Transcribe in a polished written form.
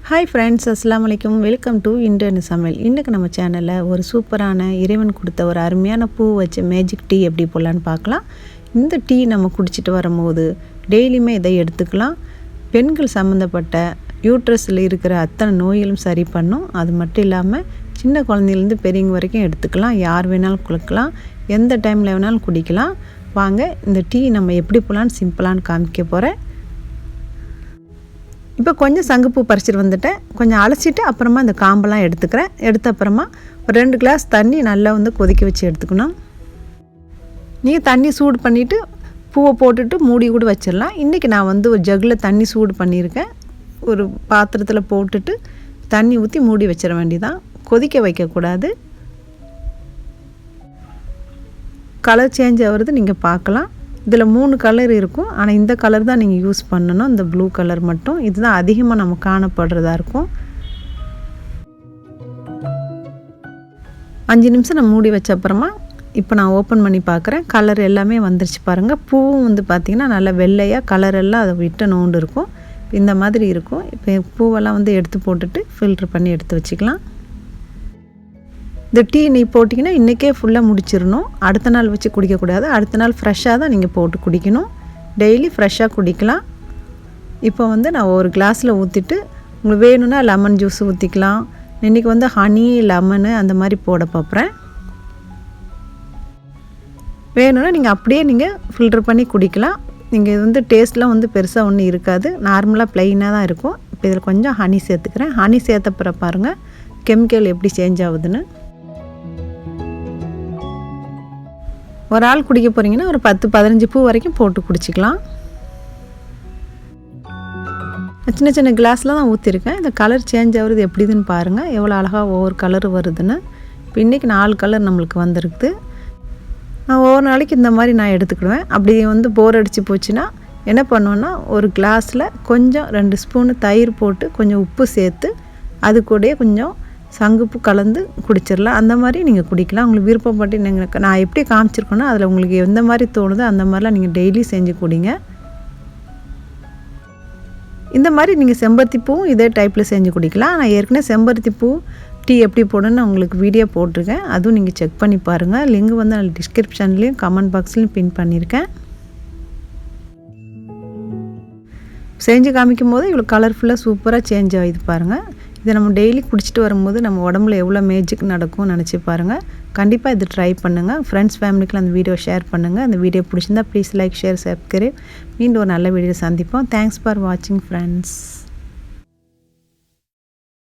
Hi friends, அஸ்ஸலாமு அலைக்கும். Welcome to Indian சமையல். இன்றைக்கு நம்ம சேனலில் ஒரு சூப்பரான இறைவன் கொடுத்த ஒரு அருமையான பூ வச்ச மேஜிக் டீ எப்படி போடலான்னு பார்க்கலாம். இந்த டீ நம்ம குடிச்சிட்டு வரும்போது டெய்லியுமே இதை எடுத்துக்கலாம். பெண்கள் சம்மந்தப்பட்ட யூட்ரஸில் இருக்கிற அத்தனை நோய்களும் சரி பண்ணும். அது மட்டும் இல்லாமல் சின்ன குழந்தையிலேருந்து பெரியவங்க வரைக்கும் எடுத்துக்கலாம். யார் வேணாலும் குளிக்கலாம், எந்த டைமில் வேணாலும் குடிக்கலாம். வாங்க இந்த டீ நம்ம எப்படி போடலான்னு சிம்பிளான்னு காமிக்க போகிறேன். இப்போ கொஞ்சம் சங்குப்பூ பறிச்சிட்டு வந்துட்டேன். கொஞ்சம் அலசிட்டு அப்புறமா இந்த காம்பெல்லாம் எடுத்துக்கிறேன். எடுத்த அப்புறமா ஒரு 2 கிளாஸ் தண்ணி நல்லா கொதிக்க வச்சு எடுத்துக்கணும். நீங்கள் தண்ணி சூடு பண்ணிவிட்டு பூவை போட்டுட்டு மூடி கூட வச்சிடலாம். இன்றைக்கி நான் ஒரு ஜக்கில் தண்ணி சூடு பண்ணியிருக்கேன். ஒரு பாத்திரத்தில் போட்டுட்டு தண்ணி ஊற்றி மூடி வச்சிட வேண்டியதான். கொதிக்க வைக்கக்கூடாது. கலர் சேஞ்ச் ஆகிறது நீங்கள் பார்க்கலாம். இதில் 3 கலர் இருக்கும். ஆனால் இந்த கலர் தான் நீங்கள் யூஸ் பண்ணணும். இந்த ப்ளூ கலர் மட்டும். இதுதான் அதிகமாக நம்ம காணப்படுறதா இருக்கும். 5 நிமிஷம் நான் மூடி வச்ச அப்புறமா இப்போ நான் ஓப்பன் பண்ணி பார்க்குறேன். கலர் எல்லாமே வந்துருச்சு பாருங்கள். பூவும் பார்த்திங்கன்னா நல்லா வெள்ளையாக கலரெல்லாம் அதை விட்ட நோண்டு இருக்கும். இந்த மாதிரி இருக்கும். இப்போ பூவெல்லாம் எடுத்து போட்டுட்டு ஃபில்ட்ரு பண்ணி எடுத்து வச்சுக்கலாம். இந்த டீ நீ போட்டிங்கன்னா இன்றைக்கே ஃபுல்லாக முடிச்சிடணும். அடுத்த நாள் வச்சு குடிக்கக்கூடாது. அடுத்த நாள் ஃப்ரெஷ்ஷாக தான் நீங்கள் போட்டு குடிக்கணும். டெய்லி ஃப்ரெஷ்ஷாக குடிக்கலாம். இப்போ நான் ஒரு கிளாஸில் ஊற்றிட்டு உங்களுக்கு வேணும்னா லெமன் ஜூஸ் ஊற்றிக்கலாம். இன்றைக்கி ஹனி லெமனு அந்த மாதிரி போட பார்க்குறேன். வேணும்னா நீங்கள் அப்படியே ஃபில்டர் பண்ணி குடிக்கலாம். நீங்கள் டேஸ்ட்லாம் பெருசாக ஒன்றும் இருக்காது. நார்மலாக ப்ளைனாக தான் இருக்கும். இப்போ இதில் கொஞ்சம் ஹனி சேர்த்துக்கிறேன். ஹனி சேர்த்தப்புற பாருங்கள் கெமிக்கல் எப்படி சேஞ்ச் ஆகுதுன்னு. ஒரு ஆள் குடிக்க போகிறீங்கன்னா ஒரு 10-15 பூ வரைக்கும் போட்டு குடிச்சிக்கலாம். சின்ன சின்ன கிளாஸில் தான் ஊற்றிருக்கேன். இந்த கலர் சேஞ்ச் ஆகுறது எப்படிதுன்னு பாருங்கள். எவ்வளோ அழகாக ஒவ்வொரு கலர் வருதுன்னு. இப்போ இன்றைக்கி 4 கலர் நம்மளுக்கு வந்திருக்குது. நான் ஒவ்வொரு நாளைக்கு இந்த மாதிரி நான் எடுத்துக்கிடுவேன். அப்படி போர் அடித்து போச்சுன்னா என்ன பண்ணுவேன்னா ஒரு கிளாஸில் கொஞ்சம் 2 ஸ்பூனு தயிர் போட்டு கொஞ்சம் உப்பு சேர்த்து அது கூடயே கொஞ்சம் சங்குப்பூ கலந்து குடிச்சிடலாம். அந்த மாதிரி நீங்கள் குடிக்கலாம். உங்களுக்கு விருப்பப்பட்டு நான் எப்படி காமிச்சிருக்கேன்னா அதில் உங்களுக்கு எந்த மாதிரி தோணுதோ அந்த மாதிரிலாம் நீங்கள் டெய்லி செஞ்சு குடிங்க. இந்த மாதிரி நீங்கள் செம்பருத்தி பூவும் இதே டைப்பில் செஞ்சு குடிக்கலாம். நான் ஏற்கனவே செம்பருத்தி பூ டீ எப்படி போடணுன்னு உங்களுக்கு வீடியோ போட்டிருக்கேன். அதுவும் நீங்கள் செக் பண்ணி பாருங்கள். லிங்க் நான் டிஸ்கிரிப்ஷன்லேயும் கமெண்ட் பாக்ஸ்லேயும் பின் பண்ணியிருக்கேன். செஞ்சு காமிக்கும் போது இவ்வளோ கலர்ஃபுல்லாக சூப்பராக சேஞ்ச் ஆகுது பாருங்கள். இதை நம்ம டெய்லி குடிச்சிட்டு வரும்போது நம்ம உடம்புல எவ்வளோ மேஜிக் நடக்கும்னு நினச்சி பாருங்கள். கண்டிப்பாக இது ட்ரை பண்ணுங்கள். ஃப்ரெண்ட்ஸ் ஃபேமிலிக்குலாம் அந்த வீடியோ ஷேர் பண்ணுங்கள். அந்த வீடியோ பிடிச்சிருந்தா ப்ளீஸ் லைக் ஷேர் சப்ஸ்கிரைப். மீண்டும் ஒரு நல்ல வீடியோ சந்திப்போம். தேங்க்ஸ் ஃபார் வாட்சிங் ஃப்ரெண்ட்ஸ்.